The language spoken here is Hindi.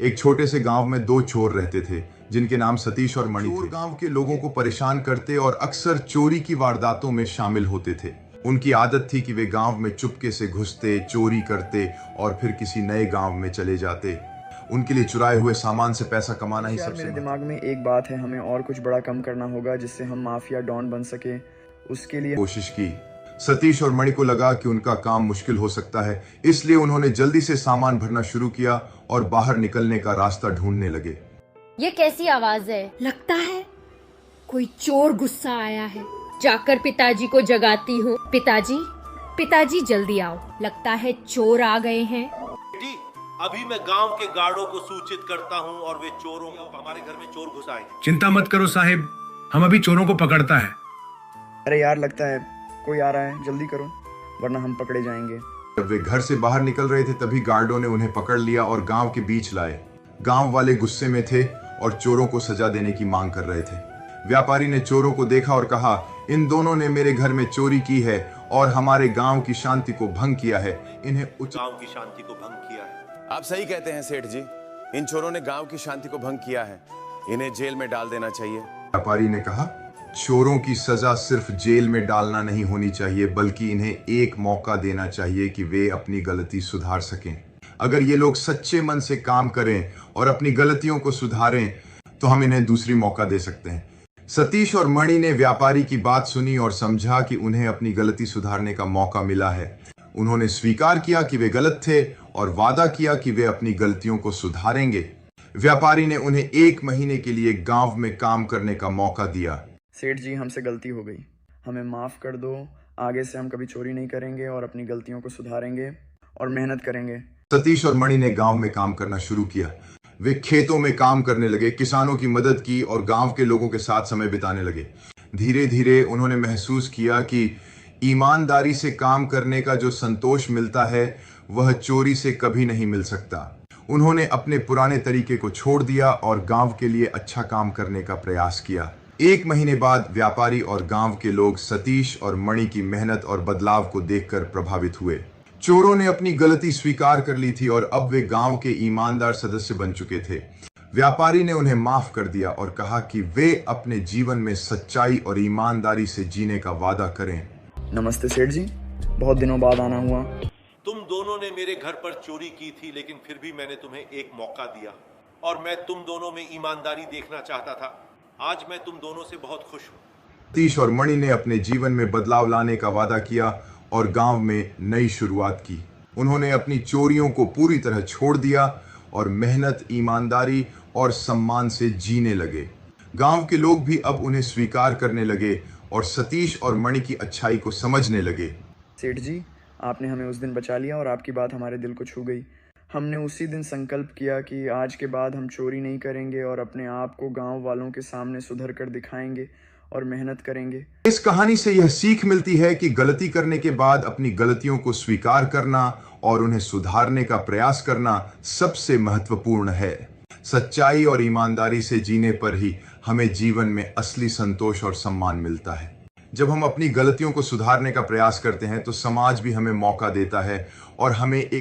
एक छोटे से गांव में दो चोर रहते थे जिनके नाम सतीश और मणि थे। गांव के लोगों को परेशान करते और अक्सर चोरी की वारदातों में शामिल होते थे। उनकी आदत थी कि वे गांव में चुपके से घुसते, चोरी करते और फिर किसी नए गांव में चले जाते। उनके लिए चुराए हुए सामान से पैसा कमाना ही सबसे मेरे दिमाग में एक बात है, हमें और कुछ बड़ा कम करना होगा जिससे हम माफिया डॉन बन सके। उसके लिए कोशिश की। सतीश और मणि को लगा कि उनका काम मुश्किल हो सकता है, इसलिए उन्होंने जल्दी से सामान भरना शुरू किया और बाहर निकलने का रास्ता ढूंढने लगे। ये कैसी आवाज है? लगता है कोई चोर गुस्सा आया है। जाकर पिताजी को जगाती हूँ। पिताजी, पिताजी जल्दी आओ, लगता है चोर आ गए हैं। बेटी, अभी मैं गांव के गार्डों को सूचित करता हूं और वे चोरों को, हमारे घर में चोर घुस आए। चिंता मत करो साहिब, हम अभी चोरों को पकड़ता है। अरे यार, लगता है कोई आ रहा है, जल्दी करो वरना हम पकड़े जाएंगे। जब वे घर से बाहर निकल रहे थे तभी गार्डों ने उन्हें पकड़ लिया और गांव के बीच लाए। गांव वाले गुस्से में थे और चोरों को सजा देने की मांग कर रहे थे। व्यापारी ने चोरों को देखा और कहा, इन दोनों ने मेरे घर में चोरी की है और हमारे गांव की शांति को भंग किया है। इन्हें गांव की शांति को भंग किया है। आप सही कहते हैं सेठ जी, इन चोरों ने गांव की शांति को भंग किया है, इन्हें जेल में डाल देना चाहिए। व्यापारी ने कहा, चोरों की सजा सिर्फ जेल में डालना नहीं होनी चाहिए, बल्कि इन्हें एक मौका देना चाहिए कि वे अपनी गलती सुधार सकें। अगर ये लोग सच्चे मन से काम करें और अपनी गलतियों को सुधारें तो हम इन्हें दूसरी मौका दे सकते हैं। सतीश और मणि ने व्यापारी की बात सुनी और समझा कि उन्हें अपनी गलती सुधारने का मौका मिला है। उन्होंने स्वीकार किया कि वे गलत थे और वादा किया कि वे अपनी गलतियों को सुधारेंगे। व्यापारी ने उन्हें 1 महीने के लिए गांव में काम करने का मौका दिया। सेठ जी, हमसे गलती हो गई, हमें माफ कर दो। आगे से हम कभी चोरी नहीं करेंगे और अपनी गलतियों को सुधारेंगे और मेहनत करेंगे। सतीश और मणि ने गांव में काम करना शुरू किया। वे खेतों में काम करने लगे, किसानों की मदद की और गांव के लोगों के साथ समय बिताने लगे। धीरे धीरे उन्होंने महसूस किया कि ईमानदारी से काम करने का जो संतोष मिलता है वह चोरी से कभी नहीं मिल सकता। उन्होंने अपने पुराने तरीके को छोड़ दिया और गांव के लिए अच्छा काम करने का प्रयास किया। 1 महीने बाद व्यापारी और गांव के लोग सतीश और मणि की मेहनत और बदलाव को देखकर प्रभावित हुए। चोरों ने अपनी गलती स्वीकार कर ली थी और अब वे गांव के ईमानदार सदस्य बन चुके थे। व्यापारी ने उन्हें माफ कर दिया और कहा कि वे अपने जीवन में सच्चाई और ईमानदारी से जीने का वादा करें। नमस्ते सेठ जी, बहुत दिनों बाद आना हुआ। तुम दोनों ने मेरे घर पर चोरी की थी, लेकिन फिर भी मैंने तुम्हें एक मौका दिया और मैं तुम दोनों में ईमानदारी देखना चाहता था। आज मैं तुम दोनों से बहुत खुश हूँ। सतीश और मणि ने अपने जीवन में बदलाव लाने का वादा किया और गांव में नई शुरुआत की। उन्होंने अपनी चोरियों को पूरी तरह छोड़ दिया और मेहनत, ईमानदारी और सम्मान से जीने लगे। गांव के लोग भी अब उन्हें स्वीकार करने लगे और सतीश और मणि की अच्छाई को समझने लगे। सेठ जी, आपने हमें उस दिन बचा लिया और आपकी बात हमारे दिल को छू गई। हमने उसी दिन संकल्प किया कि आज के बाद हम चोरी नहीं करेंगे और अपने आप को गांव वालों के सामने सुधर कर दिखाएंगे और मेहनत करेंगे। इस कहानी से यह सीख मिलती है कि गलती करने के बाद अपनी गलतियों को स्वीकार करना और उन्हें सुधारने का प्रयास करना सबसे महत्वपूर्ण है। सच्चाई और ईमानदारी से जीने पर ही हमें जीवन में असली संतोष और सम्मान मिलता है। जब हम अपनी गलतियों को सुधारने का प्रयास करते हैं तो समाज भी हमें मौका देता है और हमें एक